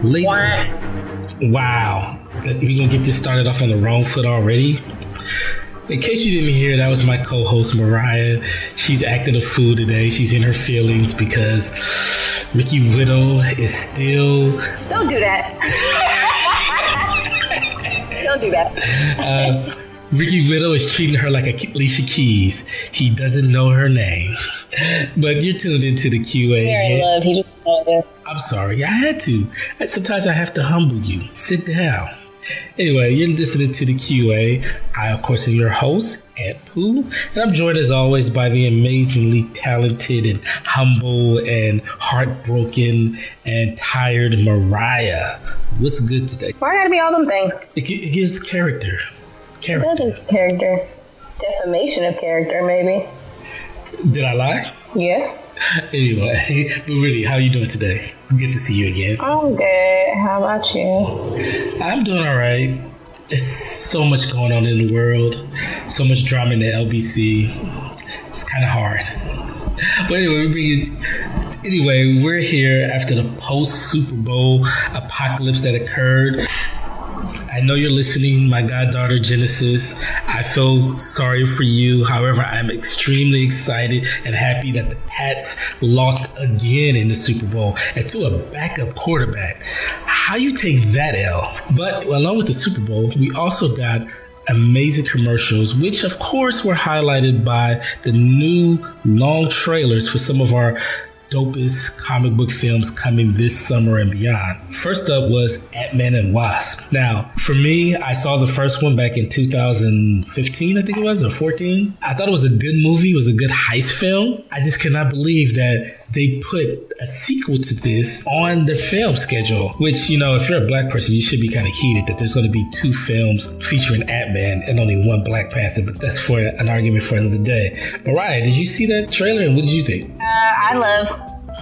Ladies, wow. We're going to get this started off on the wrong foot already. In case you didn't hear, that was my co-host, Meriah. She's acting a fool today. She's in her feelings because Ricky Widow is still... Don't do that. Don't do that. Ricky Widow is treating her like Alicia Keys. He doesn't know her name. But you're tuned into the QA. Very love. He just knows it. I'm sorry. I had to. Sometimes I have to humble you. Sit down. Anyway, you're listening to the QA. I, of course, am your host, Antpooh, and I'm joined as always by the amazingly talented and humble and heartbroken and tired Meriah. What's good today? Why gotta be all them things? It gives character. It doesn't character. Defamation of character, maybe. Did I lie? Yes. Anyway, but really, how you doing today? Good to see you again. I'm good. How about you? I'm doing all right. There's so much going on in the world. So much drama in the LBC. It's kind of hard. But anyway, we're here after the post-Super Bowl apocalypse that occurred. I know you're listening, my goddaughter Genesis. I feel sorry for you. However, I'm extremely excited and happy that the Pats lost again in the Super Bowl and to a backup quarterback. How you take that L? But along with the Super Bowl, we also got amazing commercials, which of course were highlighted by the new long trailers for some of our dopest comic book films coming this summer and beyond. First up was Ant-Man and Wasp. Now, for me, I saw the first one back in 2015, I think it was, or 14. I thought it was a good movie. It was a good heist film. I just cannot believe that they put a sequel to this on the film schedule, which, you know, if you're a black person, you should be kind of heated that there's going to be two films featuring Ant-Man and only one Black Panther, but that's for an argument for another day. Mariah, did you see that trailer and what did you think? I love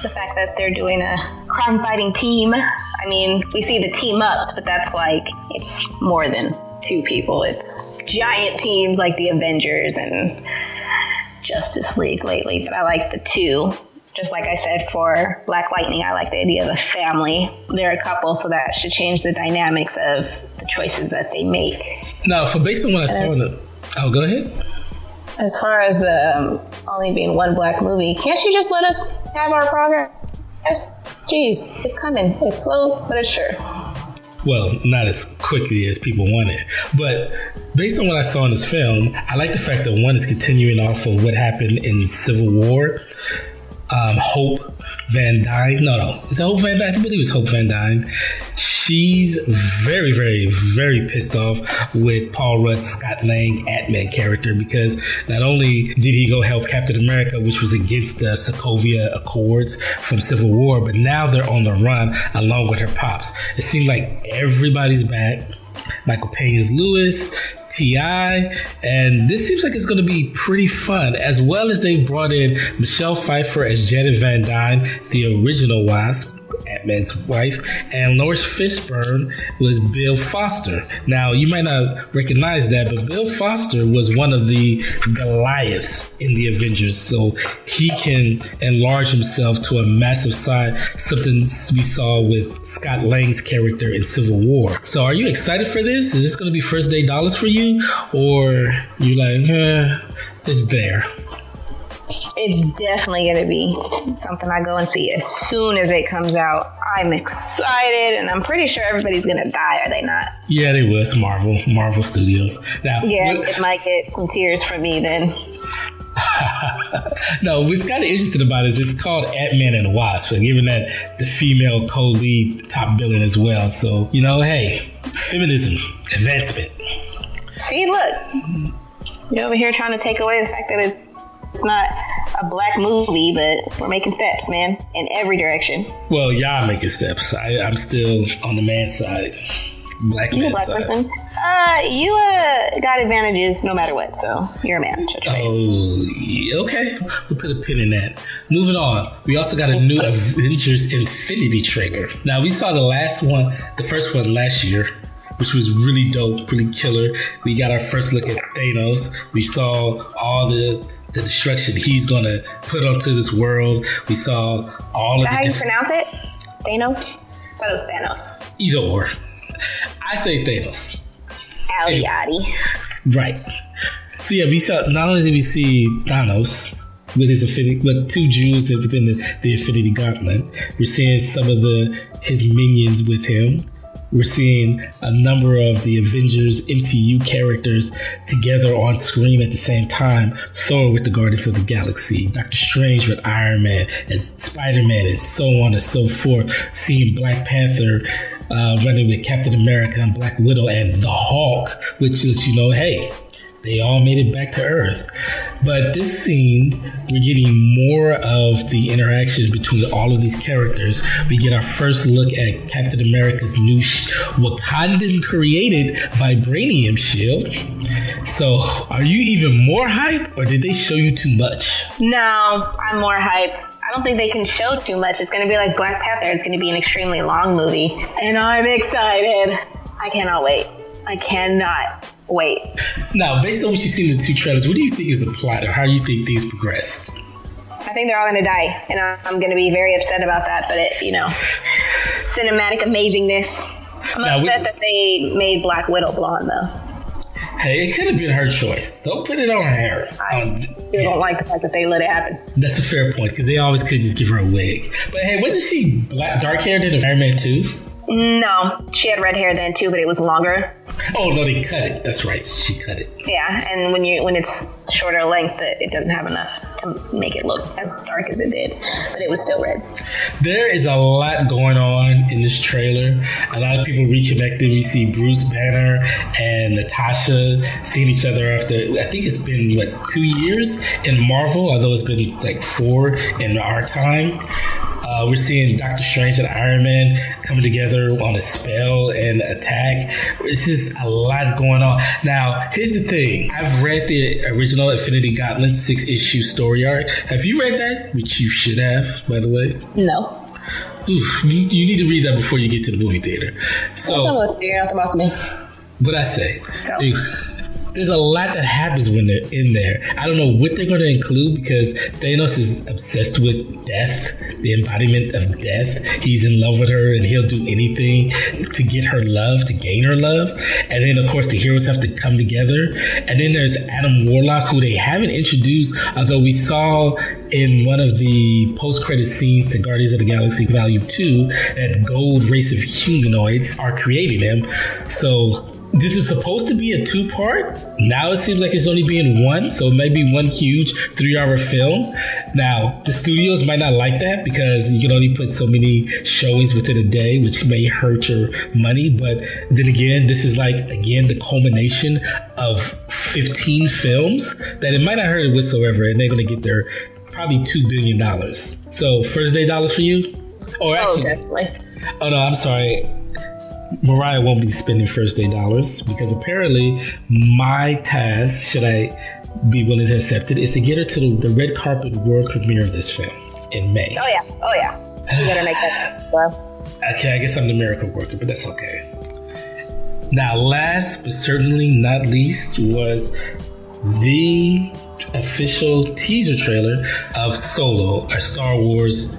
the fact that they're doing a crime-fighting team. I mean, we see the team-ups, but that's like, it's more than two people. It's giant teams like the Avengers and Justice League lately, but I like the two. Just like I said for Black Lightning, I like the idea of a family. They're a couple, so that should change the dynamics of the choices that they make. No, based on what I saw in the... Oh, go ahead. As far as the only being one black movie, can't you just let us have our progress? Jeez, it's coming. It's slow, but it's sure. Well, not as quickly as people want it. But based on what I saw in this film, I like the fact that one is continuing off of what happened in Civil War. Hope Van Dyne. No. Is it Hope Van Dyne? I believe it's Hope Van Dyne. She's very, very, very pissed off with Paul Rudd's Scott Lang Ant-Man character because not only did he go help Captain America, which was against the Sokovia Accords from Civil War, but now they're on the run along with her pops. It seems like everybody's back. Michael Payne's Lewis, T.I., and this seems like it's going to be pretty fun, as well as they brought in Michelle Pfeiffer as Janet Van Dyne, the original Wasp, Ant-Man's wife, and Lawrence Fishburne was Bill Foster. Now, you might not recognize that, but Bill Foster was one of the Goliaths in the Avengers, so he can enlarge himself to a massive size, something we saw with Scott Lang's character in Civil War. So are you excited for this? Is this going to be first day dollars for you? Or you're like, it's there? It's definitely going to be something I go and see as soon as it comes out. I'm excited, and I'm pretty sure everybody's going to die, are they not? Yeah, they will. It's Marvel Studios. Now, yeah, it might get some tears from me then. No, what's kind of interesting about it is it's called Ant-Man and Wasp, and given that the female co-lead top billing as well. So, you know, hey, feminism, advancement. See, look, you're over here trying to take away the fact that it's not a black movie, but we're making steps, man, in every direction. Well, y'all making steps. I'm still on the man side. Black man side. Person? You got advantages no matter what, so you're a man. Shut your face. Oh, okay. We'll put a pin in that. Moving on. We also got a new Avengers Infinity trailer. Now, we saw the first one last year, which was really dope, really killer. We got our first look at Thanos. We saw all the destruction he's going to put onto this world. We saw all of the... Is that how you pronounce it? Thanos? Is that how you pronounce it? Thanos? Okay. We'll put a pin in that. Moving on. We also got a new Avengers Infinity trailer. Now, we saw the first one last year, which was really dope, really killer. We got our first look at Thanos. We saw all the destruction he's gonna put onto this world. We saw all of thought it was Thanos. Either or. I say Thanos. Outie, outie. Right. So yeah, we saw, not only did we see Thanos with his Infinity, but two Jews within the Infinity Gauntlet. We're seeing some of his minions with him. We're seeing a number of the Avengers MCU characters together on screen at the same time. Thor with the Guardians of the Galaxy, Doctor Strange with Iron Man, and Spider-Man, and so on and so forth. Seeing Black Panther running with Captain America and Black Widow and the Hulk, which lets you know, hey, they all made it back to Earth. But this scene, we're getting more of the interaction between all of these characters. We get our first look at Captain America's new Wakandan created vibranium shield. So, are you even more hyped, or did they show you too much? No, I'm more hyped. I don't think they can show too much. It's going to be like Black Panther. It's going to be an extremely long movie. And I'm excited. I cannot wait. I cannot wait. Now, based on what you've seen in the two trailers, what do you think is the plot, or how do you think things progressed? I think they're all going to die, and I'm going to be very upset about that, but cinematic amazingness. I'm upset that they made Black Widow blonde, though. Hey, it could have been her choice. Don't put it on her. I still don't like the fact that they let it happen. That's a fair point, because they always could just give her a wig. But hey, wasn't she dark haired in Iron Man 2? No, she had red hair then too, but it was longer. Oh no, they cut it. That's right, she cut it. Yeah, and when it's shorter length, it doesn't have enough to make it look as dark as it did, but it was still red. There is a lot going on in this trailer. A lot of people reconnected. We see Bruce Banner and Natasha seeing each other after, I think it's been 2 years in Marvel, although it's been like 4 in our time. We're seeing Doctor Strange and Iron Man coming together on a spell and attack. It's just a lot going on. Now, here's the thing. I've read the original Infinity Gauntlet 6-issue story arc. Have you read that? Which you should have, by the way. No. Oof, you need to read that before you get to the movie theater. So, you're not the boss of me. What I say? So. There's a lot that happens when they're in there. I don't know what they're going to include, because Thanos is obsessed with death, the embodiment of death. He's in love with her, and he'll do anything to get her love, to gain her love. And then, of course, the heroes have to come together. And then there's Adam Warlock, who they haven't introduced, although we saw in one of the post-credit scenes to Guardians of the Galaxy Volume 2 that gold race of humanoids are creating him. So this is supposed to be a 2-part. Now it seems like it's only being 1, so maybe one huge 3-hour film. Now, the studios might not like that, because you can only put so many showings within a day, which may hurt your money. But then again, this is the culmination of 15 films that it might not hurt it whatsoever, and they're going to get their probably $2 billion. So, first day dollars for you? Or actually, definitely. Oh no, I'm sorry. Mariah won't be spending first day dollars, because apparently my task, should I be willing to accept it, is to get her to the red carpet world premiere of this film in May. Oh yeah. You gotta make that, bro. Okay, I guess I'm the miracle worker, but that's okay. Now, last but certainly not least was the official teaser trailer of Solo, a Star Wars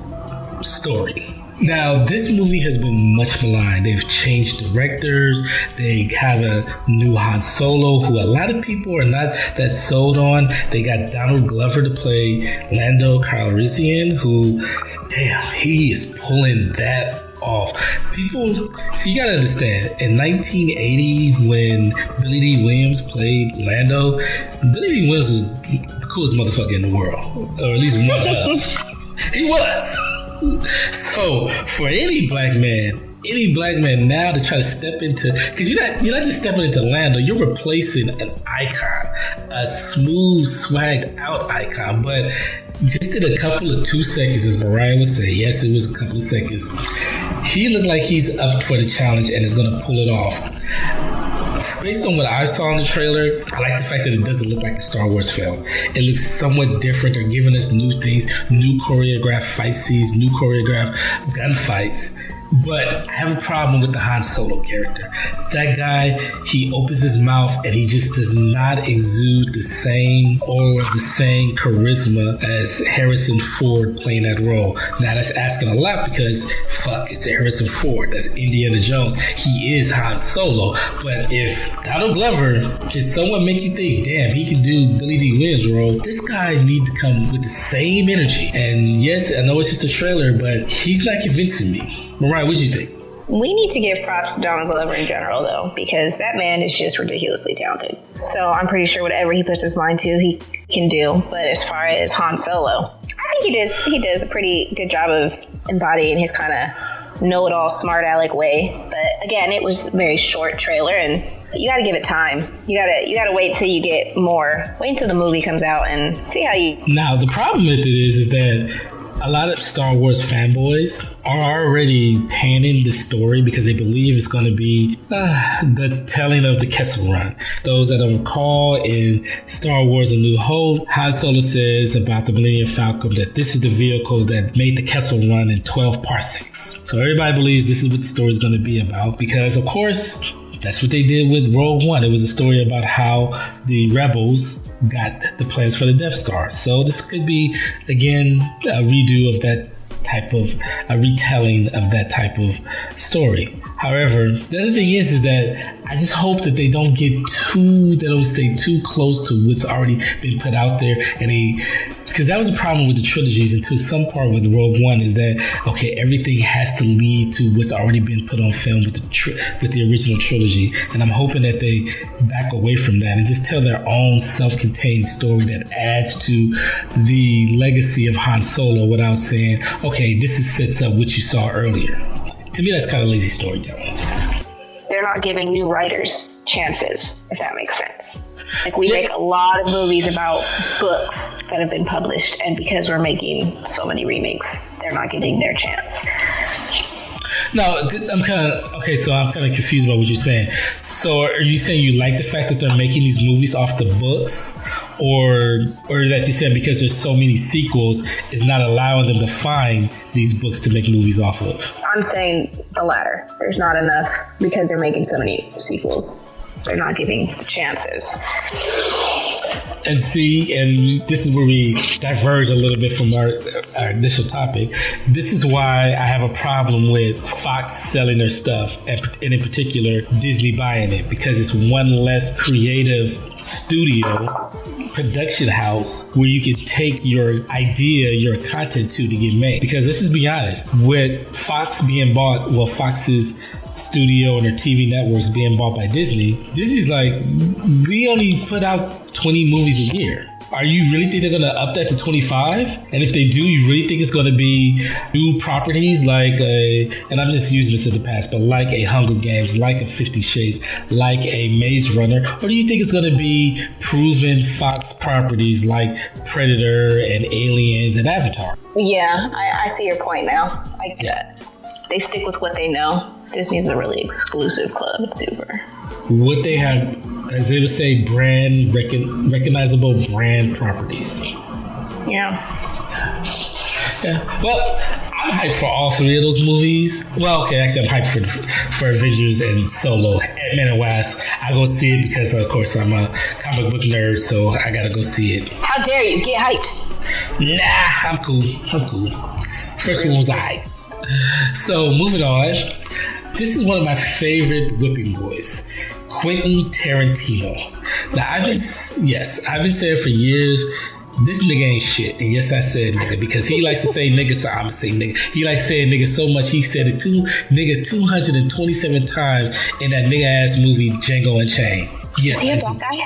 story. Now, this movie has been much maligned. They've changed directors. They have a new Han Solo, who a lot of people are not that sold on. They got Donald Glover to play Lando Calrissian, who, damn, he is pulling that off. People, so you gotta understand, in 1980, when Billy D. Williams played Lando, Billy D. Williams was the coolest motherfucker in the world, or at least one of. He was. So for any black man now to try to step into, because you're not just stepping into Lando, you're replacing an icon, a smooth, swagged out icon. But just in a couple of 2 seconds, as Mariah would say, yes, it was a couple of seconds, he looked like he's up for the challenge and is going to pull it off. Based on what I saw in the trailer, I like the fact that it doesn't look like a Star Wars film. It looks somewhat different. They're giving us new things, new choreographed fight scenes, new choreographed gunfights. But I have a problem with the Han Solo character. That guy, he opens his mouth and he just does not exude the same aura, the same charisma as Harrison Ford playing that role. Now that's asking a lot because, it's Harrison Ford. That's Indiana Jones. He is Han Solo. But if Donald Glover can somewhat make you think, damn, he can do Billy D. Williams' role, this guy needs to come with the same energy. And yes, I know it's just a trailer, but he's not convincing me. Mariah, what do you think? We need to give props to Donald Glover in general, though, because that man is just ridiculously talented. So I'm pretty sure whatever he puts his mind to, he can do. But as far as Han Solo, I think he does a pretty good job of embodying his kind of know-it-all, smart-aleck way. But again, it was a very short trailer, and you got to give it time. You gotta wait till you get more. Wait until the movie comes out and see how you. Now the problem with it is that a lot of Star Wars fanboys are already panning the story because they believe it's going to be the telling of the Kessel Run. Those that don't recall, in Star Wars A New Hope, Han Solo says about the Millennium Falcon that this is the vehicle that made the Kessel Run in 12 parsecs. So everybody believes this is what the story is going to be about because, of course, that's what they did with Rogue One. It was a story about how the rebels got the plans for the Death Star. So this could be, again, a redo of that type of, a retelling of that type of story. However, the other thing is that I just hope that they don't stay too close to what's already been put out there. Because that was a problem with the trilogies, and to some part with Rogue One, is that, okay, everything has to lead to what's already been put on film with the original trilogy. And I'm hoping that they back away from that and just tell their own self-contained story that adds to the legacy of Han Solo without saying, okay, this sets up what you saw earlier. To me, that's kind of lazy storytelling. They're not giving new writers chances, if that makes sense. Like, we make a lot of movies about books that have been published, and because we're making so many remakes, they're not getting their chance. No, I'm kind of confused about what you're saying. So are you saying you like the fact that they're making these movies off the books, or that you said because there's so many sequels is not allowing them to find these books to make movies off of? I'm saying the latter. There's not enough because they're making so many sequels. They're not giving chances. And this is where we diverge a little bit from our initial topic. This is why I have a problem with Fox selling their stuff, and in particular, Disney buying it, because it's one less creative studio, production house, where you can take your idea, your content to get made. Because let's just be honest, with Fox being bought, Fox's studio and their TV networks being bought by Disney's like, we only put out 20 movies a year. Are you really think they're going to up that to 25? And if they do, you really think it's going to be new properties and I'm just using this in the past, but like a Hunger Games, like a 50 Shades, like a Maze Runner? Or do you think it's going to be proven Fox properties like Predator and Aliens and Avatar? Yeah, I see your point now. I get it. They stick with what they know. Disney's a really exclusive club. It's super. What they have, as they would say, recognizable brand properties. Yeah. Well, I'm hyped for all three of those movies. Well, okay, actually, I'm hyped for Avengers and Solo, Ant-Man and Wasp. I go see it because, of course, I'm a comic book nerd, so I gotta go see it. How dare you? Get hyped. Nah, I'm cool. First one was alright. So, moving on. This is one of my favorite whipping boys, Quentin Tarantino. Now, I've been saying for years, this nigga ain't shit. And yes, I said nigga, because he likes to say nigga, so I'm gonna say nigga. He likes saying nigga so much, he said it 227 times in that nigga ass movie, Django Unchained. Yes. Is he a black guy?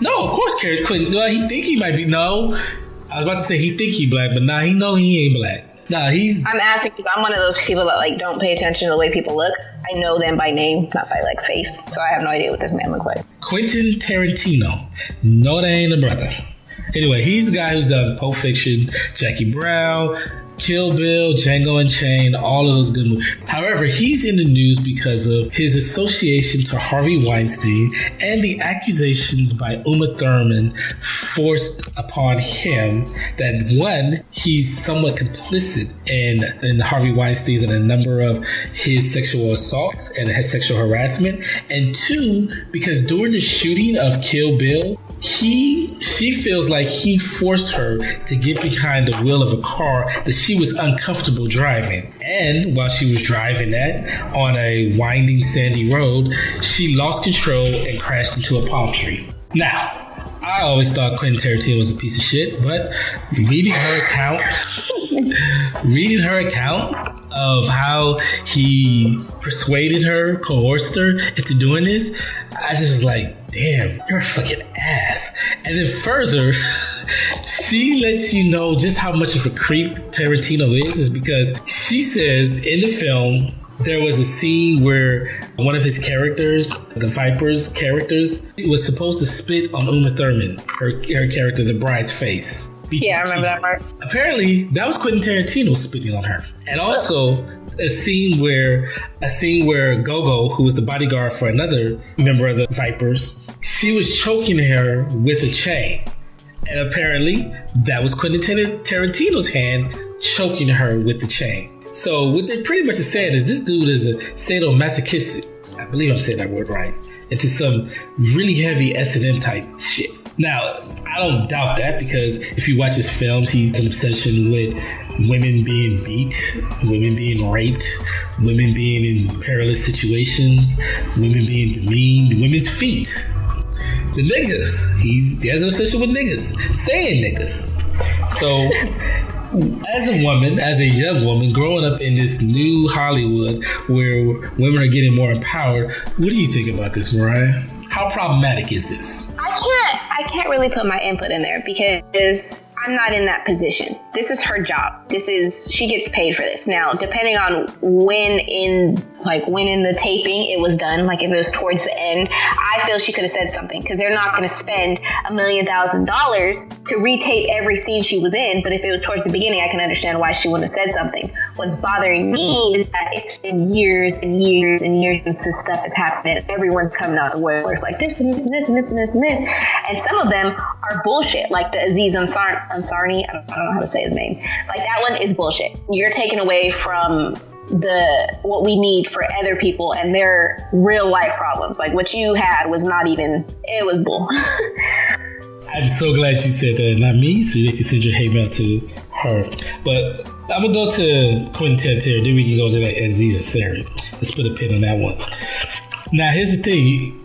No, of course, Quentin. Well, he think he might be. No, I was about to say he think he black, but nah, he know he ain't black. Nah, I'm asking because I'm one of those people that don't pay attention to the way people look. I know them by name, not by face. So I have no idea what this man looks like. Quentin Tarantino. No, that ain't a brother. Anyway, he's the guy who's done Pulp Fiction, Jackie Brown, Kill Bill, Django Unchained, all of those good movies. However, he's in the news because of his association to Harvey Weinstein and the accusations by Uma Thurman forced upon him that, one, he's somewhat complicit in Harvey Weinstein's and a number of his sexual assaults and his sexual harassment, and two, because during the shooting of Kill Bill, she feels like he forced her to get behind the wheel of a car that she was uncomfortable driving. And while she was driving that on a winding sandy road, she lost control and crashed into a palm tree. Now, I always thought Quentin Tarantino was a piece of shit, but reading her account of how he persuaded her, coerced her into doing this, I just was like, damn, you're a fucking ass. And then further, she lets you know just how much of a creep Tarantino is because she says in the film, there was a scene where one of his characters, the Viper's characters, was supposed to spit on Uma Thurman, her character, the bride's face. Yeah, I remember that part. Apparently, that was Quentin Tarantino spitting on her. And also, a scene where Gogo, who was the bodyguard for another member of the Vipers, she was choking her with a chain. And apparently, that was Quentin Tarantino's hand choking her with the chain. So what they pretty much are saying is this dude is a sadomasochistic, I believe I'm saying that word right, into some really heavy S&M type shit. Now, I don't doubt that because if you watch his films, he has an obsession with women being beat, women being raped, women being in perilous situations, women being demeaned, women's feet. The niggas. He has an obsession with niggas, saying niggas. So, as a young woman growing up in this new Hollywood where women are getting more empowered, what do you think about this, Meriah? How problematic is this? I can't really put my input in there because I'm not in that position. This is her job. She gets paid for this. Now, depending on when in the taping it was done, like if it was towards the end, I feel she could have said something because they're not going to spend $1 million to retape every scene she was in. But if it was towards the beginning, I can understand why she wouldn't have said something. What's bothering me is that it's been years and years and years since this stuff has happened. Everyone's coming out the woodworks like this and this and this and this and this and this. And some of them are bullshit, like the Aziz Ansari. I don't know how to say his name. Like that one is bullshit. You're taking away from what we need for other people and their real life problems. Like what you had was it was bull. I'm so glad you said that, not me, so you can send your hate mail to her. But I'm gonna go to Quentin Tarantino, then we can go to that Aziz Ansari. Let's put a pin on that one. Now here's the thing.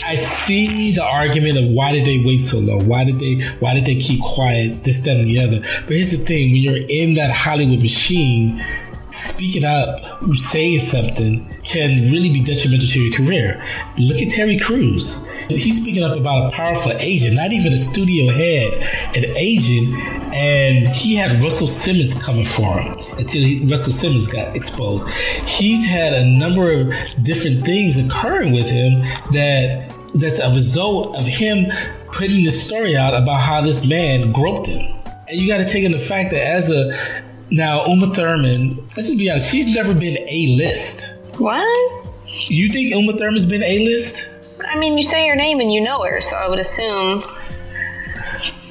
I see the argument of why did they wait so long? Why did they keep quiet? This, that, and the other. But here's the thing: when you're in that Hollywood machine, speaking up, saying something can really be detrimental to your career. Look at Terry Crews. He's speaking up about a powerful agent, not even a studio head, an agent, and he had Russell Simmons coming for him until Russell Simmons got exposed. He's had a number of different things occurring with him that's a result of him putting the story out about how this man groped him. And you got to take in the fact that now, Uma Thurman, let's just be honest, she's never been A-list. What? You think Uma Thurman's been A-list? I mean, you say her name and you know her, so I would assume.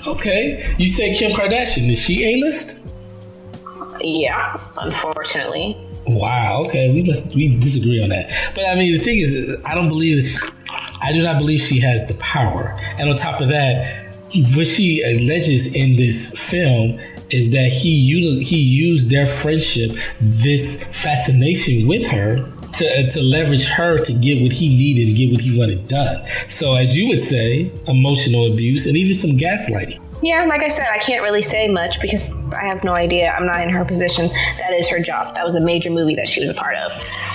Okay. You say Kim Kardashian. Is she A-list? Yeah, unfortunately. Wow, okay. We disagree on that. But I mean, the thing is, I do not believe she has the power. And on top of that, what she alleges in this film is that he used their friendship, this fascination with her, to leverage her to get what he needed and get what he wanted done. So as you would say, emotional abuse and even some gaslighting. Yeah, like I said, I can't really say much because I have no idea. I'm not in her position. That is her job. That was a major movie that she was a part of.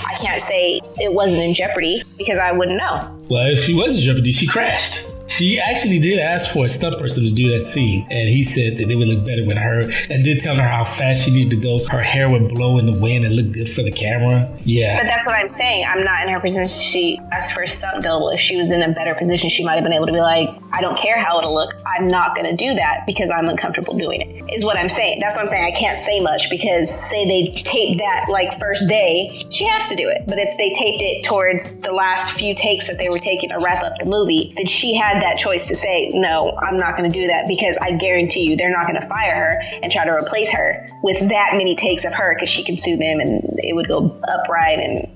I can't say it wasn't in jeopardy because I wouldn't know. Well, if she was in jeopardy, she crashed. She actually did ask for a stunt person to do that scene, and he said that it would look better with her, and did tell her how fast she needed to go so her hair would blow in the wind and look good for the camera. Yeah. But that's what I'm saying. I'm not in her position. She asked for a stunt double. If she was in a better position, she might have been able to be like, I don't care how it'll look. I'm not going to do that because I'm uncomfortable doing it, is what I'm saying. That's what I'm saying. I can't say much because say they taped that like first day, she has to do it. But if they taped it towards the last few takes that they were taking to wrap up the movie, then she had that choice to say, no, I'm not going to do that because I guarantee you they're not going to fire her and try to replace her with that many takes of her because she can sue them and it would go upright and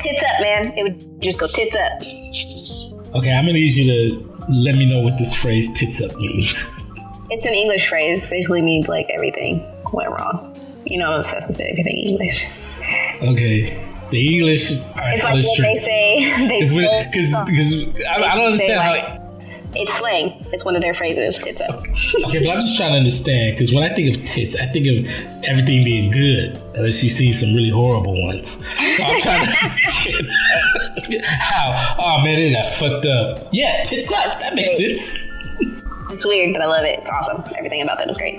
tits up, man. It would just go tits up. Okay, I'm going to need you to let me know what this phrase tits up means. It's an English phrase. Basically means like everything went wrong. You know, I'm obsessed with everything English. Okay. The English. It's like what they say. Because I don't understand how. It's slang. It's one of their phrases. Tits up. Okay, but I'm just trying to understand because when I think of tits, I think of everything being good, unless you see some really horrible ones. So I'm trying to understand how. Oh man, it got fucked up. Yeah, tits up. That makes sense. It's weird, but I love it. It's awesome. Everything about that is great.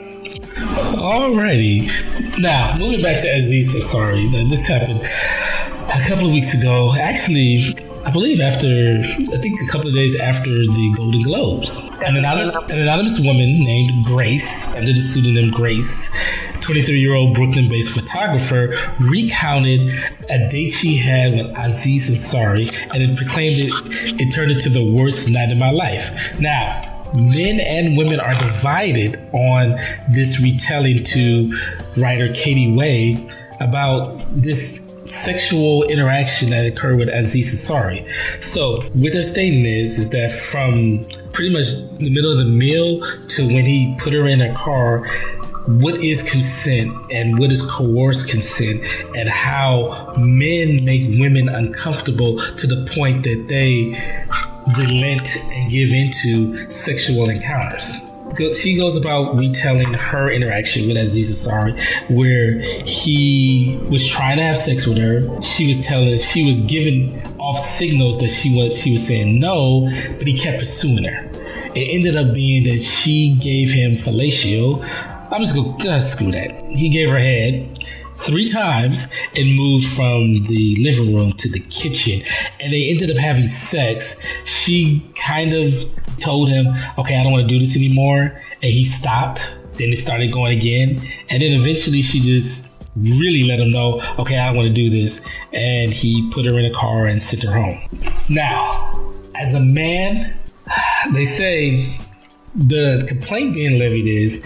Alrighty. Now, moving back to Aziz Ansari. Now, this happened a couple of weeks ago. Actually, I believe I think a couple of days after the Golden Globes. An anonymous woman named Grace, under the pseudonym Grace, 23-year-old Brooklyn-based photographer, recounted a date she had with Aziz Ansari and it proclaimed it turned into the worst night of my life. Now, men and women are divided on this retelling to writer Katie Way about this sexual interaction that occurred with Aziz Ansari. So what they're stating is that from pretty much the middle of the meal to when he put her in a car, what is consent and what is coerced consent, and how men make women uncomfortable to the point that they relent and give into sexual encounters. She goes about retelling her interaction with Aziz Ansari, where he was trying to have sex with her. She was giving off signals that she was saying no, but he kept pursuing her. It ended up being that she gave him fellatio. I'm just going screw that. He gave her head 3 times and moved from the living room to the kitchen, and they ended up having sex. She kind of told him, okay, I don't want to do this anymore, and he stopped. Then it started going again, and then eventually she just really let him know, okay, I don't want to do this, and he put her in a car and sent her home. Now, as a man, they say the complaint being levied is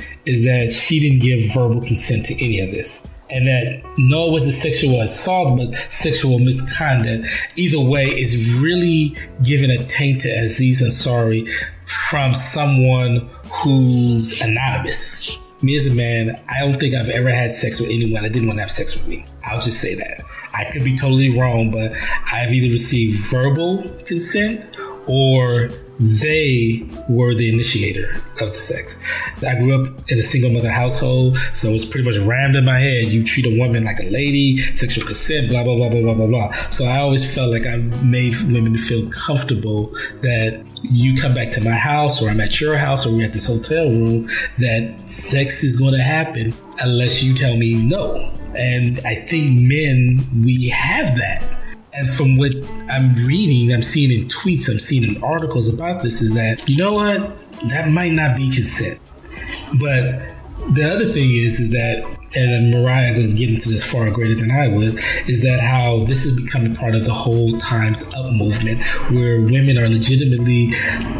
that she didn't give verbal consent to any of this. And that no, it wasn't sexual assault, but sexual misconduct. Either way, it's really giving a taint to Aziz Ansari from someone who's anonymous. Me as a man, I don't think I've ever had sex with anyone that didn't want to have sex with me. I'll just say that. I could be totally wrong, but I've either received verbal consent or they were the initiator of the sex. I grew up in a single mother household, so it was pretty much rammed in my head. You treat a woman like a lady, sexual consent, blah, blah, blah, blah, blah, blah, blah. So I always felt like I made women feel comfortable that you come back to my house or I'm at your house or we're at this hotel room, that sex is going to happen unless you tell me no. And I think men, we have that. And from what I'm reading, I'm seeing in tweets, I'm seeing in articles about this, is that, you know what, that might not be consent. But the other thing is that, and Meriah will get into this far greater than I would, is that how this is becoming part of the whole Time's Up movement, where women are legitimately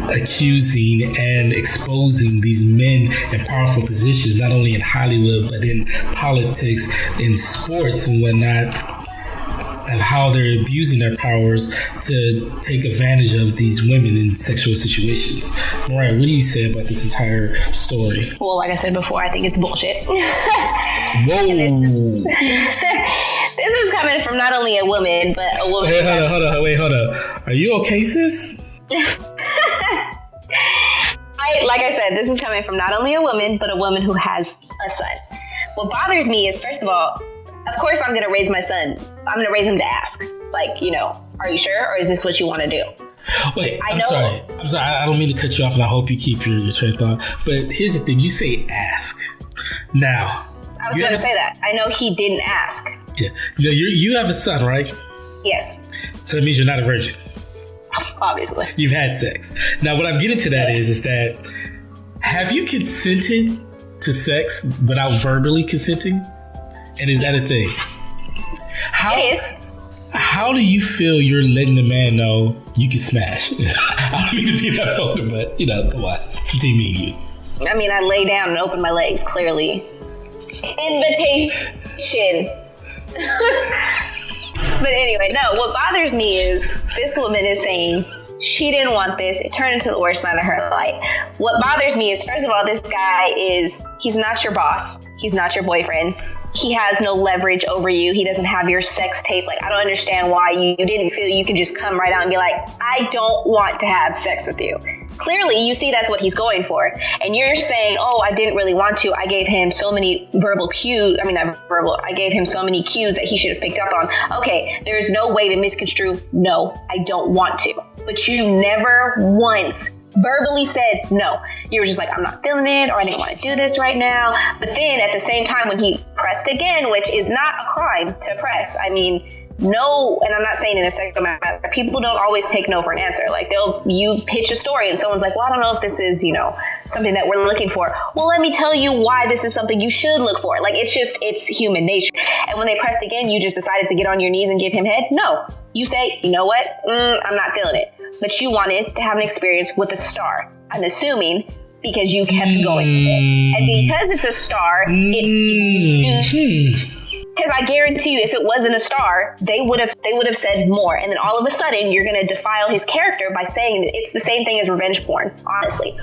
accusing and exposing these men in powerful positions, not only in Hollywood, but in politics, in sports and whatnot, of how they're abusing their powers to take advantage of these women in sexual situations. Meriah, what do you say about this entire story? Well, like I said before, I think it's bullshit. Whoa. This is coming from not only a woman, but a woman. Hey, hold on. Are you okay, sis? Like I said, this is coming from not only a woman, but a woman who has a son. What bothers me is, first of all, of course, I'm going to raise my son. I'm going to raise him to ask, like, you know, are you sure? Or is this what you want to do? Wait, I'm sorry. I don't mean to cut you off, and I hope you keep your train of thought. But here's the thing: you say ask. Now, I was going to say that. I know he didn't ask. Yeah. Now, you have a son, right? Yes. So that means you're not a virgin. Obviously. You've had sex. Now, what I'm getting to that is that have you consented to sex without verbally consenting? And is that a thing? It is. How do you feel you're letting the man know you can smash? I don't mean to be that vulgar, but, come on. It's between me and you. I mean, I lay down and open my legs, clearly. Invitation. But anyway, no, what bothers me is this woman is saying she didn't want this. It turned into the worst night of her life. What bothers me is, first of all, this guy he's not your boss. He's not your boyfriend. He has no leverage over you. He doesn't have your sex tape. Like, I don't understand why you didn't feel you could just come right out and be like, I don't want to have sex with you. Clearly, you see that's what he's going for. And you're saying, oh, I didn't really want to. I gave him so many verbal cues. I mean, not verbal. I gave him so many cues that he should have picked up on. Okay, there is no way to misconstrue, no, I don't want to. But you never once verbally said no. You were just like, I'm not feeling it, or I didn't want to do this right now. But then at the same time, when he pressed again, which is not a crime to press, I mean, no, and I'm not saying in a sexual matter, people don't always take no for an answer. Like, you pitch a story and someone's like, well, I don't know if this is, something that we're looking for. Well, let me tell you why this is something you should look for. Like, it's human nature. And when they pressed again, you just decided to get on your knees and give him head? No. You say, you know what? I'm not feeling it. But you wanted to have an experience with a star. I'm assuming because you kept going with it. And because it's a star, because I guarantee you, if it wasn't a star, they would have said more. And then all of a sudden, you're going to defile his character by saying that it's the same thing as revenge porn, honestly.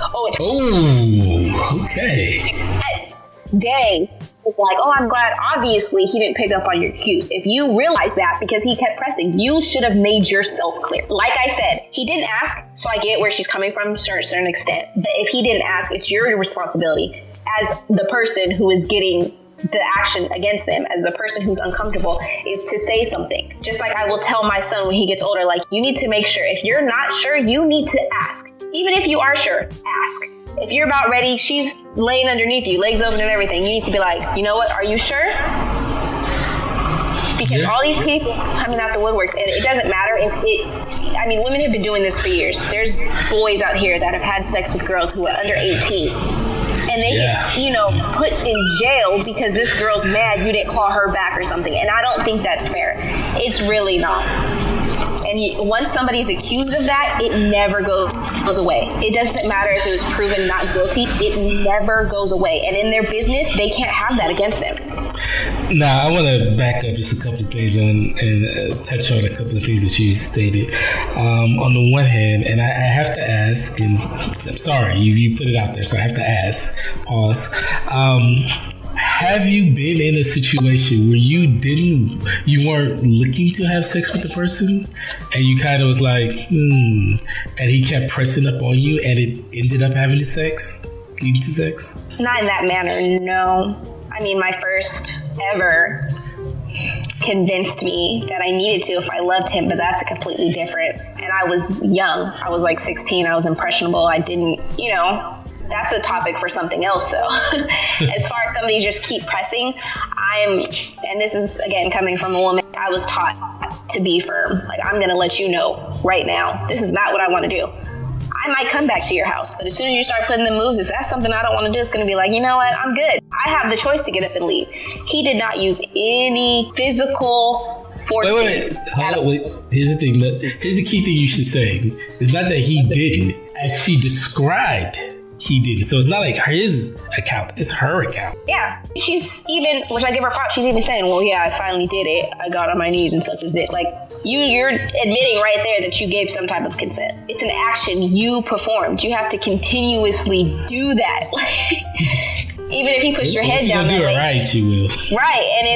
Okay. Next day, it's like, oh, I'm glad, obviously, he didn't pick up on your cues. If you realize that because he kept pressing, you should have made yourself clear. Like I said, he didn't ask, so I get where she's coming from to a certain extent. But if he didn't ask, it's your responsibility as the person who is getting the action against them, as the person who's uncomfortable, is to say something. Just like I will tell my son when he gets older, like, you need to make sure. If you're not sure, you need to ask. Even if you are sure, ask. If you're about ready, she's laying underneath you, legs open and everything, you need to be like, you know what, are you sure? Because all these people coming out the woodworks, and it doesn't matter I mean, women have been doing this for years. There's boys out here that have had sex with girls who are under 18. And they get, put in jail because this girl's mad you didn't call her back or something. And I don't think that's fair. It's really not. And once somebody's accused of that, it never goes away. It doesn't matter if it was proven not guilty. It never goes away. And in their business, they can't have that against them. Now, I want to back up just a couple of things and touch on a couple of things that you stated. On the one hand, and I have to ask, and I'm sorry, you put it out there, so I have to ask, pause. Have you been in a situation where you weren't looking to have sex with the person, and you kind of was like, and he kept pressing up on you, and it ended up leading to sex? Not in that manner, no. I mean, my first ever convinced me that I needed to if I loved him, but that's a completely different. And I was young. I was like 16. I was impressionable. I didn't, that's a topic for something else, though. As far as somebody just keep pressing, and this is, again, coming from a woman, I was taught to be firm. Like, I'm going to let you know right now, this is not what I want to do. I might come back to your house, but as soon as you start putting the moves, if that's something I don't want to do, it's going to be like, you know what, I'm good. I have the choice to get up and leave. He did not use any physical force. Wait. Here's the thing. Here's the key thing you should say. It's not that he didn't. As she described, he didn't. So it's not like his account. It's her account. Yeah. She's even, which I give her props, she's even saying, well, yeah, I finally did it. I got on my knees and such as it. Like, you're admitting right there that you gave some type of consent. It's an action you performed. You have to continuously do that. Even if you push your head down that way. Right, you will. Right. And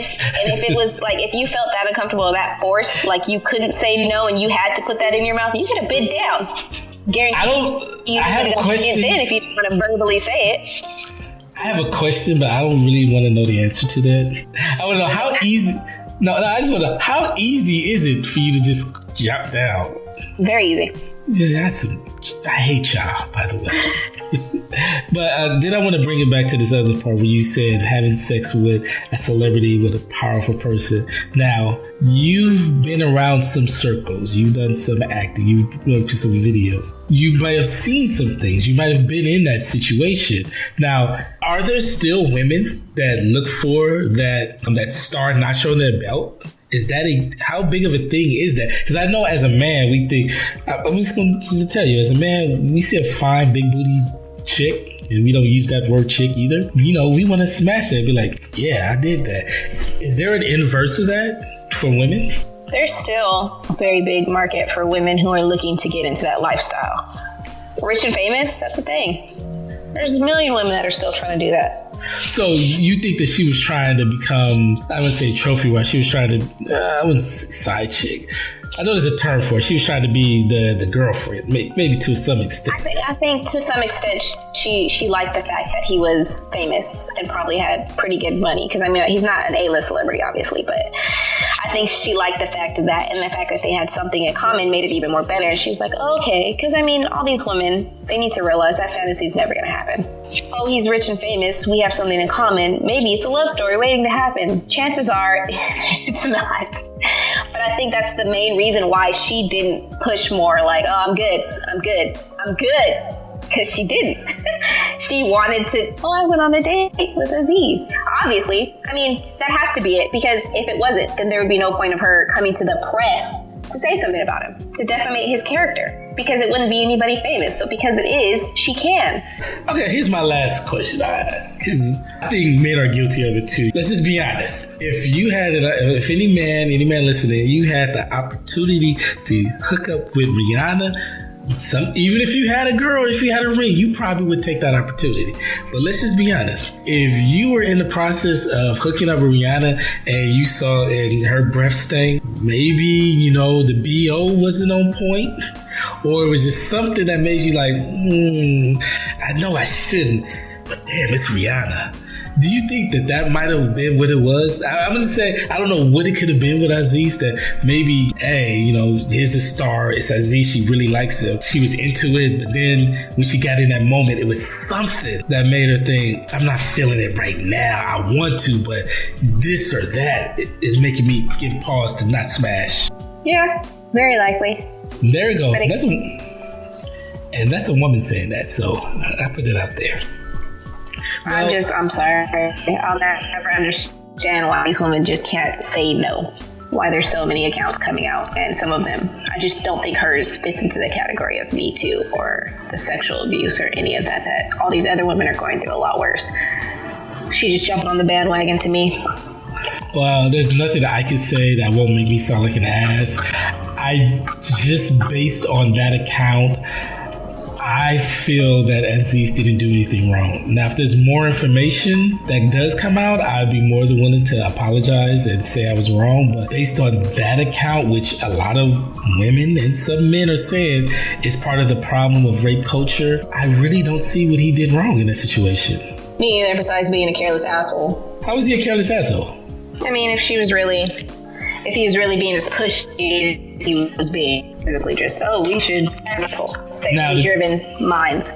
if it was like, if you felt that uncomfortable or that forced, like you couldn't say no and you had to put that in your mouth, you could have bit down. Guarantee you have a question. Then if you didn't want to verbally say it. I have a question, but I don't really want to know the answer to that. I want to know how easy. No, I just want to know, how easy is it for you to just jump down? Very easy. Yeah, I hate y'all, by the way. But then I want to bring it back to this other part where you said having sex with a celebrity, with a powerful person. Now, you've been around some circles. You've done some acting. You've looked at some videos. You might have seen some things. You might have been in that situation. Now, are there still women that look for that star notch on their belt? Is that how big of a thing is that? Because I know as a man, we think, I'm just going to tell you, as a man, we see a fine, big booty chick, and we don't use that word chick either. You know, we want to smash that and be like, yeah, I did that. Is there an inverse of that for women? There's still a very big market for women who are looking to get into that lifestyle. Rich and famous, that's the thing. There's a million women that are still trying to do that. So you think that she was trying to become, I wouldn't say trophy wife, she was trying to, I wouldn't say side chick. I know there's a term for it. She was trying to be the girlfriend, maybe to some extent. I think to some extent she liked the fact that he was famous and probably had pretty good money. Because, I mean, he's not an A-list celebrity, obviously, but I think she liked the fact of that, and the fact that they had something in common made it even more better. And she was like, oh, okay. Because, I mean, all these women, they need to realize that fantasy is never going to happen. Oh, he's rich and famous. We have something in common. Maybe it's a love story waiting to happen. Chances are it's not. But I think that's the main reason why she didn't push more like, oh, I'm good. Because she didn't. She wanted to, I went on a date with Aziz. Obviously, I mean, that has to be it. Because if it wasn't, then there would be no point of her coming to the press to say something about him, to defamate his character. Because it wouldn't be anybody famous. But because it is, she can. Okay, here's my last question I ask. Because I think men are guilty of it too. Let's just be honest. If any man listening, you had the opportunity to hook up with Rihanna, even if you had a girl, if you had a ring, you probably would take that opportunity. But let's just be honest. If you were in the process of hooking up with Rihanna and you saw in her breath stank, maybe, the BO wasn't on point, or it was just something that made you like, I know I shouldn't, but damn, it's Rihanna. Do you think that might have been what it was? I'm going to say, I don't know what it could have been with Aziz, that maybe, hey, here's a star. It's Aziz. She really likes him. She was into it. But then when she got in that moment, it was something that made her think, I'm not feeling it right now. I want to, but this or that is making me give pause to not smash. Yeah, very likely. There it goes. That's a woman saying that. So I put it out there. Well, I'm sorry. I'll never understand why these women just can't say no. Why there's so many accounts coming out, and some of them, I just don't think hers fits into the category of Me Too or the sexual abuse or any of that. That all these other women are going through a lot worse. She's just jumping on the bandwagon to me. Well, there's nothing that I can say that won't make me sound like an ass. I just, based on that account, I feel that Aziz didn't do anything wrong. Now, if there's more information that does come out, I'd be more than willing to apologize and say I was wrong. But based on that account, which a lot of women and some men are saying is part of the problem of rape culture, I really don't see what he did wrong in that situation. Me either, besides being a careless asshole. How was he a careless asshole? I mean, if he was really being as pushy as he was being, physically just, we should have sexually driven minds.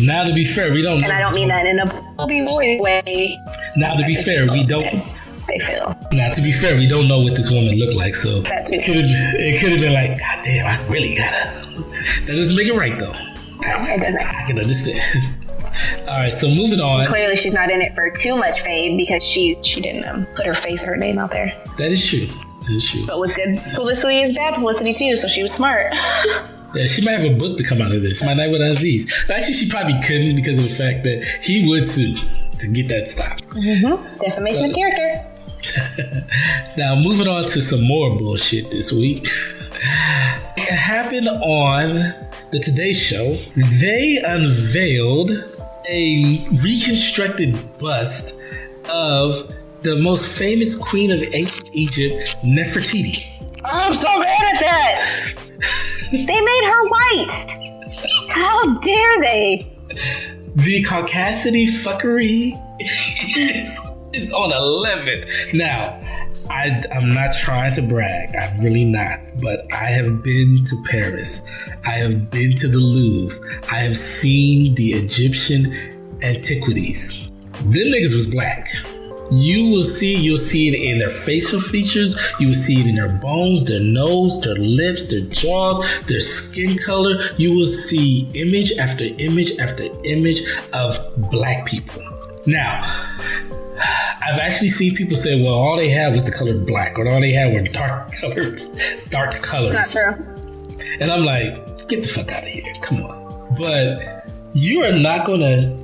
Now, to be fair, we don't know. And I don't mean that in a Bobby Boy way. Now, to be fair, we don't. They feel. Now, to be fair, we don't know what this woman looked like, so it could have been like, God damn, I really gotta. That doesn't make it right, though. It doesn't. I can understand. All right, so moving on. Clearly, she's not in it for too much fame because she didn't put her name out there. That is true. But with good publicity is bad publicity too, so she was smart. Yeah, she might have a book to come out of this. My Night with Aziz. Actually, she probably couldn't because of the fact that he would sue to get that stopped. Mm-hmm. Defamation of character. Now, moving on to some more bullshit this week. It happened on the Today Show. They unveiled a reconstructed bust of the most famous queen of ancient Egypt, Nefertiti. I'm so mad at that. They made her white. How dare they? The caucasity fuckery is on 11. Now, I'm not trying to brag. I'm really not. But I have been to Paris. I have been to the Louvre. I have seen the Egyptian antiquities. Them niggas was black. You'll see it in their facial features. You will see it in their bones, their nose, their lips, their jaws, their skin color. You will see image after image after image of black people. Now, I've actually seen people say, well, all they had was the color black, or all they had were dark colors. It's not true. And I'm like, get the fuck out of here. Come on. But you are not going to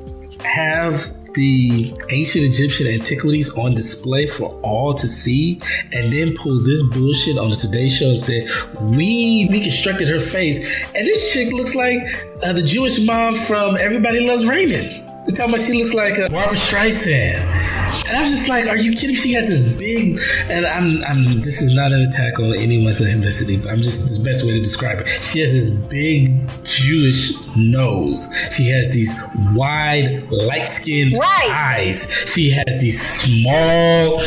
have the ancient Egyptian antiquities on display for all to see and then pull this bullshit on the Today Show and say, we reconstructed her face. And this chick looks like the Jewish mom from Everybody Loves Raymond. They're talking about she looks like Barbara Streisand. And I was just like, are you kidding? She has this big, and I'm this is not an attack on anyone's ethnicity, but this is the best way to describe it. She has this big Jewish nose. She has these wide, light-skinned eyes. She has these small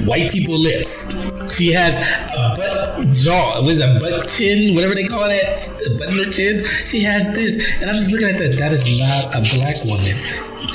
white people lips. She has a butt jaw. What is a butt chin? Whatever they call that, a button chin. She has this, and I'm just looking at that. That is not a black woman.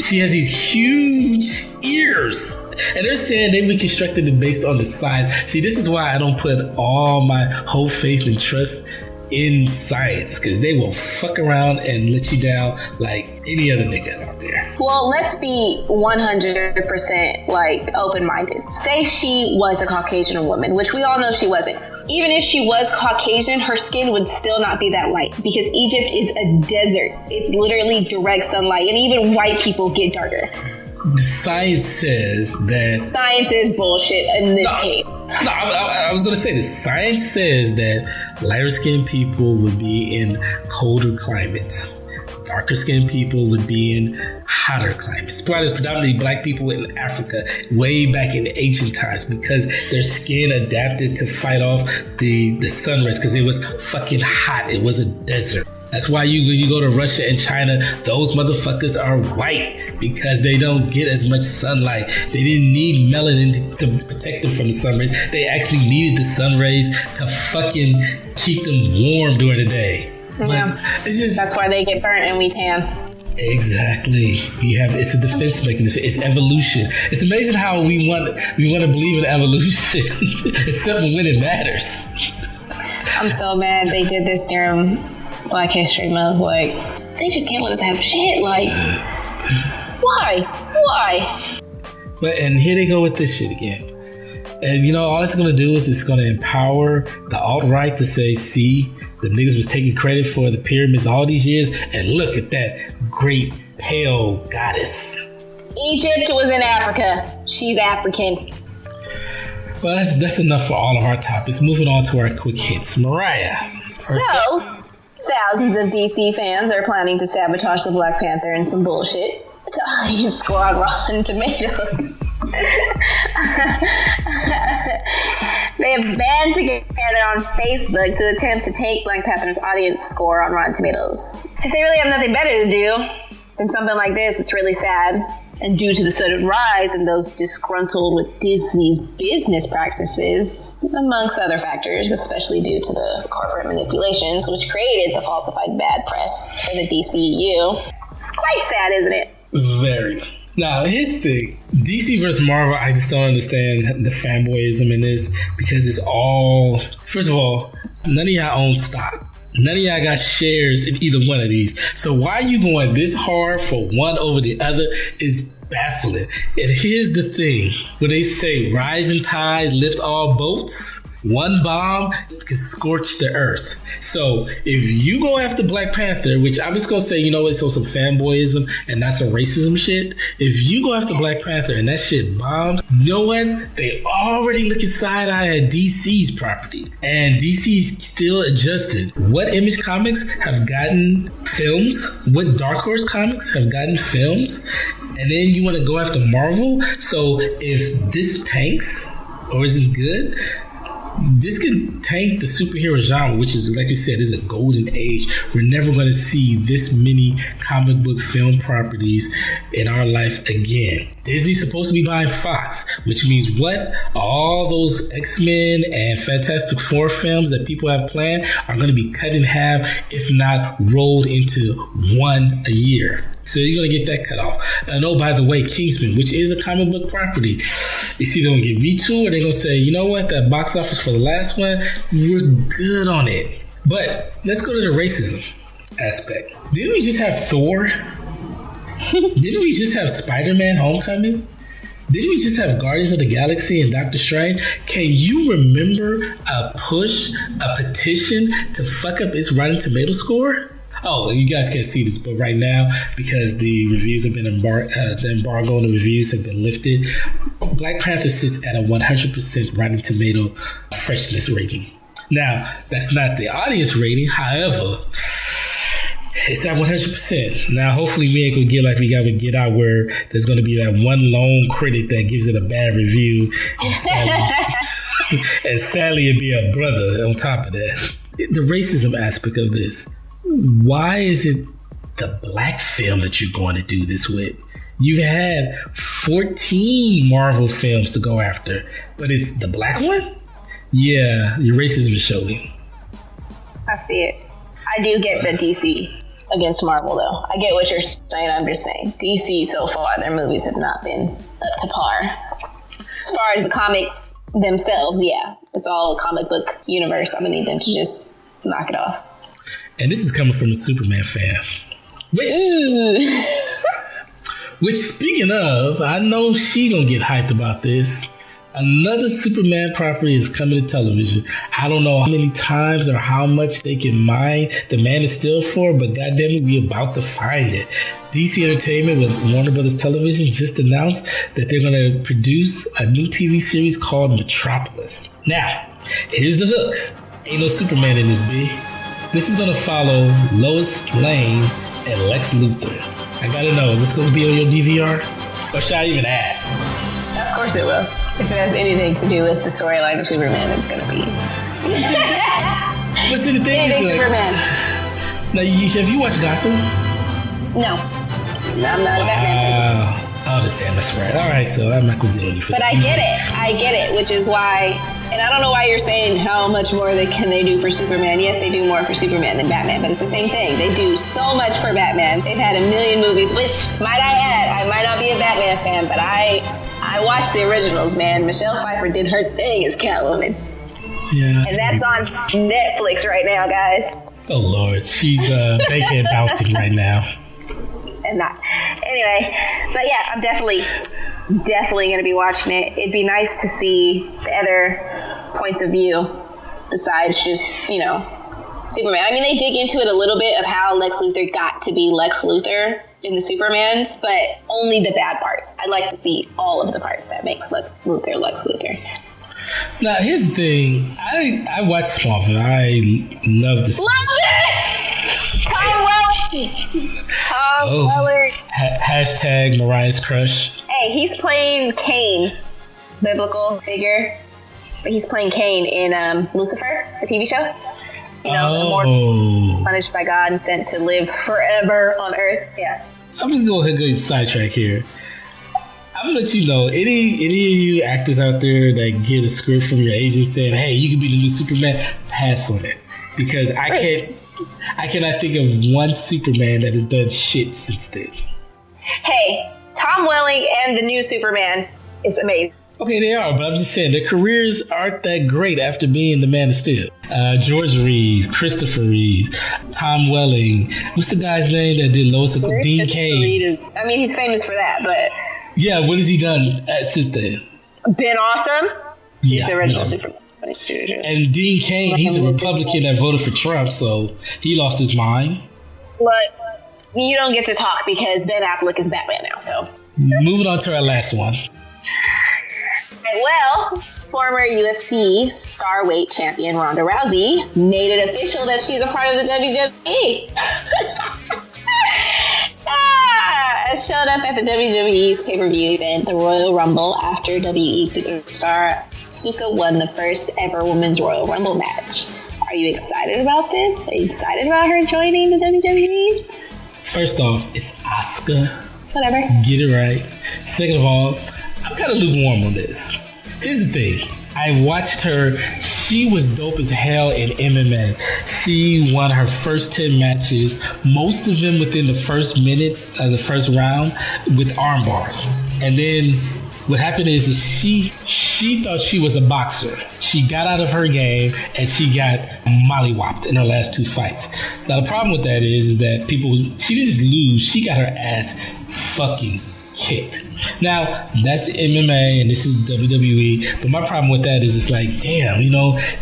She has these huge ears. And they're saying they reconstructed it based on the science. See, this is why I don't put all my whole faith and trust in science, because they will fuck around and let you down like any other nigga out there. Well, let's be 100% like open-minded. Say she was a Caucasian woman, which we all know she wasn't. Even if she was Caucasian, her skin would still not be that light, because Egypt is a desert. It's literally direct sunlight, and even white people get darker. The science says that... Science is bullshit in this case. No, I was going to say the science says that lighter skinned people would be in colder climates. Darker skinned people would be in hotter climates. Predominantly black people in Africa way back in ancient times, because their skin adapted to fight off the sun rays, because it was fucking hot. It was a desert. That's why you go to Russia and China, those motherfuckers are white, because they don't get as much sunlight. They didn't need melanin to protect them from the sun rays. They actually needed the sun rays to fucking keep them warm during the day. Yeah, that's why they get burnt and we tan. Exactly. It's a defense mechanism. It's evolution. It's amazing how we want to believe in evolution, except when it matters. I'm so mad they did this during Black History Month. Like, they just can't let us have shit. Like, why? But and here they go with this shit again. And all it's gonna do is it's gonna empower the alt-right to say, see, the niggas was taking credit for the pyramids all these years, and look at that great pale goddess. Egypt was in Africa. She's African. Well, that's enough for all of our topics. Moving on to our quick hits. Meriah. So, thousands of DC fans are planning to sabotage the Black Panther and some bullshit to audience score on Rotten Tomatoes. They have band together on Facebook to attempt to take Black Panther's audience score on Rotten Tomatoes. If they really have nothing better to do than something like this, it's really sad. And due to the sudden rise in those disgruntled with Disney's business practices, amongst other factors, especially due to the corporate manipulations, which created the falsified bad press for the DCEU. It's quite sad, isn't it? Very. Now, here's the thing. DC versus Marvel, I just don't understand the fanboyism in this, because it's all... First of all, none of y'all own stock. None of y'all got shares in either one of these. So why are you going this hard for one over the other is baffling. And here's the thing. When they say rising tide lift all boats, one bomb can scorch the earth. So if you go after Black Panther, which I'm just going to say, it's also some fanboyism and not some racism shit. If you go after Black Panther and that shit bombs, you know what? They already looking side-eye at DC's property. And DC's still adjusted. What Image Comics have gotten films? What Dark Horse Comics have gotten films? And then you want to go after Marvel? So if this tanks or isn't good, this could tank the superhero genre, which is, like you said, is a golden age. We're never going to see this many comic book film properties in our life again. Disney's supposed to be buying Fox, which means what? All those X-Men and Fantastic Four films that people have planned are going to be cut in half, if not rolled into one a year. So you're going to get that cut off. And oh, by the way, Kingsman, which is a comic book property, it's either going to get retooled or they're going to say, you know what, that box office for the last one, we're good on it. But let's go to the racism aspect. Didn't we just have Thor? Didn't we just have Spider-Man Homecoming? Didn't we just have Guardians of the Galaxy and Doctor Strange? Can you remember a petition to fuck up its Rotten Tomato score? Oh, you guys can't see this, but right now, because the reviews have been the embargo on the reviews have been lifted, Black Panther sits at a 100% Rotten Tomato freshness rating. Now, that's not the audience rating. However, it's at 100%. Now, hopefully we ain't going to get like we got with Get Out, where there's going to be that one lone critic that gives it a bad review. And sadly, it'd be a brother on top of that. The racism aspect of this. Why is it the black film that you're going to do this with? You've had 14 Marvel films to go after, but it's the black one? Yeah, your racism is showing. I see it. I do get the DC against Marvel, though. I get what you're saying. I'm just saying. DC, so far, their movies have not been up to par. As far as the comics themselves, yeah. It's all a comic book universe. I'm going to need them to just knock it off. And this is coming from a Superman fan. Which, speaking of, I know she gonna get hyped about this. Another Superman property is coming to television. I don't know how many times or how much they can mine the Man of Steel for, but goddamn it, we about to find it. DC Entertainment with Warner Brothers Television just announced that they're gonna produce a new TV series called Metropolis. Now, here's the hook. Ain't no Superman in this, B. This is going to follow Lois Lane and Lex Luthor. I got to know, is this going to be on your DVR? Or should I even ask? Of course it will. If it has anything to do with the storyline of Superman, it's going to be. But see, the thing is, like, Superman. Now, have you watched Gotham? No. I'm not a Batman person. Oh, damn, that's right. All right, so I'm not going to get on you for that. But I get it, which is why, and I don't know why you're saying how much more can they do for Superman. Yes, they do more for Superman than Batman, but it's the same thing. They do so much for Batman. They've had a million movies, which, might I add, I might not be a Batman fan, but I watched the originals, man. Michelle Pfeiffer did her thing as Catwoman. Yeah. And that's on Netflix right now, guys. Oh, Lord. She's bacon bouncing right now. And not. Anyway, but yeah, I'm definitely going to be watching it. It'd be nice to see the other points of view besides just, Superman. I mean, they dig into it a little bit of how Lex Luthor got to be Lex Luthor in the Supermans, but only the bad parts. I'd like to see all of the parts that makes Lex Luthor Lex Luthor. Now, here's the thing. I watched Smallville. I love this. Love it! Tom Welling. Hashtag Mariah's crush. Hey, he's playing Cain, biblical figure. But he's playing Cain in Lucifer, the TV show. The immortal, punished by God and sent to live forever on Earth. Yeah. I'm gonna go ahead and go sidetrack here. I'm gonna let you know, any of you actors out there that get a script from your agent saying, "Hey, you can be the new Superman," pass on it, because I cannot think of one Superman that has done shit since then. Hey, Tom Welling and the new Superman is amazing. Okay, they are, but I'm just saying their careers aren't that great after being the Man of Steel. George Reeves, Christopher Reeves, Tom Welling. What's the guy's name that did Lois? Dean Cain. He's famous for that, but yeah, what has he done since then? Been awesome. He's the original Superman. And Dean Cain, he's a Republican that voted for Trump, so he lost his mind. But you don't get to talk because Ben Affleck is Batman now. So moving on to our last one. Well, former UFC starweight champion Ronda Rousey made it official that she's a part of the WWE. Showed up at the WWE's pay-per-view event, the Royal Rumble, after WWE superstar Asuka won the first ever Women's Royal Rumble match. Are you excited about this? Are you excited about her joining the WWE? First off, it's Asuka. Whatever. Get it right. Second of all, I'm kind of lukewarm on this. Here's the thing. I watched her. She was dope as hell in MMA. She won her first 10 matches, most of them within the first minute of the first round with arm bars. And then what happened is she thought she was a boxer. She got out of her game and she got mollywopped in her last 2 fights. Now the problem with that is that she didn't just lose, she got her ass fucking kicked. Now that's MMA and this is WWE, but my problem with that is it's like, damn,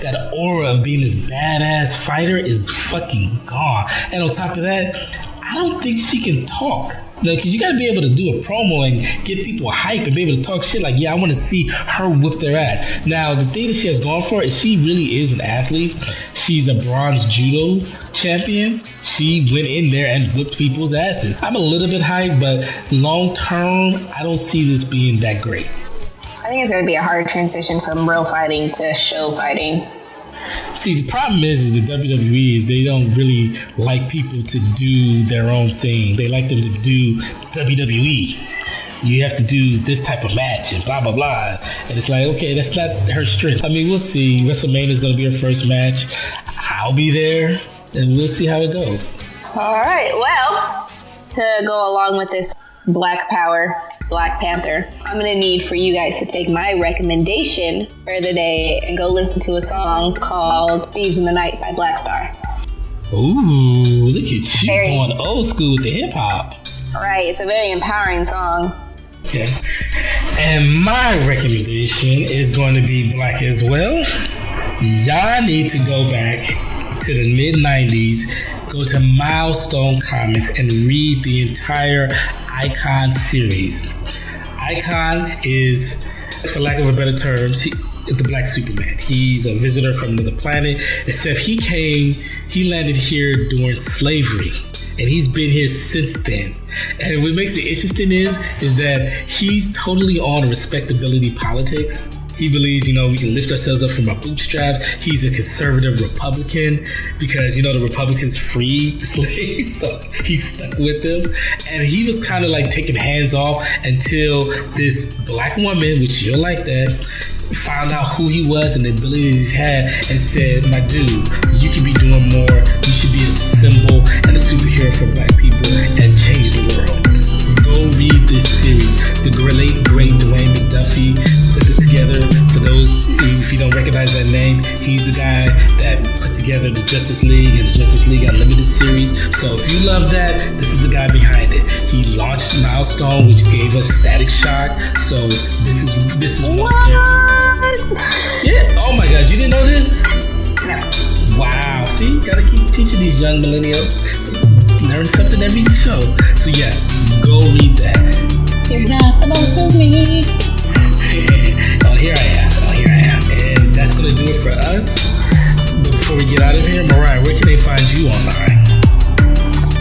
that aura of being this badass fighter is fucking gone. And on top of that, I don't think she can talk. Because you got to be able to do a promo and get people hype and be able to talk shit like, yeah, I want to see her whip their ass. Now, the thing that she has gone for is she really is an athlete. She's a bronze judo champion. She went in there and whipped people's asses. I'm a little bit hyped, but long term, I don't see this being that great. I think it's going to be a hard transition from real fighting to show fighting. See, the problem is the WWE is they don't really like people to do their own thing. They like them to do WWE. You have to do this type of match and blah, blah, blah. And it's like, okay, that's not her strength. I mean, we'll see. WrestleMania is going to be her first match. I'll be there, and we'll see how it goes. All right. Well, to go along with this Black Power, Black Panther, I'm going to need for you guys to take my recommendation for the day and go listen to a song called Thieves in the Night by Black Star. Ooh, look at you going old school with the hip hop. Right, it's a very empowering song. Okay. And my recommendation is going to be black as well. Y'all need to go back to the mid-90s, go to Milestone Comics and read the entire Icon series. Icon is, for lack of a better term, the Black Superman. He's a visitor from another planet, except he landed here during slavery, and he's been here since then. And what makes it interesting is that he's totally on respectability politics. He believes, we can lift ourselves up from our bootstraps. He's a conservative Republican because, the Republicans freed the slaves, so he's stuck with them. And he was kind of like taking hands off until this black woman, which you'll like that, found out who he was and the abilities he had and said, my dude, you can be doing more. You should be a symbol and a superhero for black people and change the world. Go read this series. The great Dwayne McDuffie put this together. For those, if you don't recognize that name, he's the guy that put together the Justice League and the Justice League Unlimited series. So if you love that, this is the guy behind it. He launched Milestone, which gave us Static Shock. So this is what? Yeah. Oh my God, you didn't know this? Wow. See, gotta keep teaching these young millennials. Learn something every show. So yeah, go read that. You're not the boss of me. Oh, here I am. And that's going to do it for us. But before we get out of here, Meriah, where can they find you online?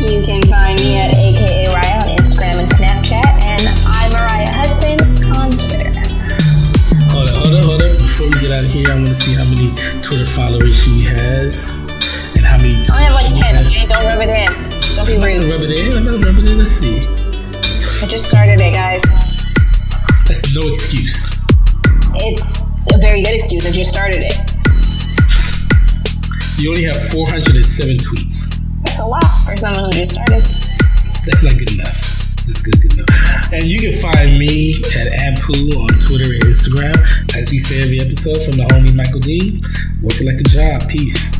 You can find me at AKA Raya on Instagram and Snapchat, and I'm Meriah Hudson on Twitter. Hold up. Before we get out of here, I want to see how many Twitter followers she has. And how many... I only have like 10, okay? Don't rub it in. Don't be rude. I'm going to rub it in. Let's see. I just started it, guys. That's no excuse. It's a very good excuse. I just started it. You only have 407 tweets. That's a lot for someone who just started. That's not good enough. That's good enough. And you can find me at Antpooh on Twitter and Instagram. As we say every episode, from the homie Michael D. Working like a job. Peace.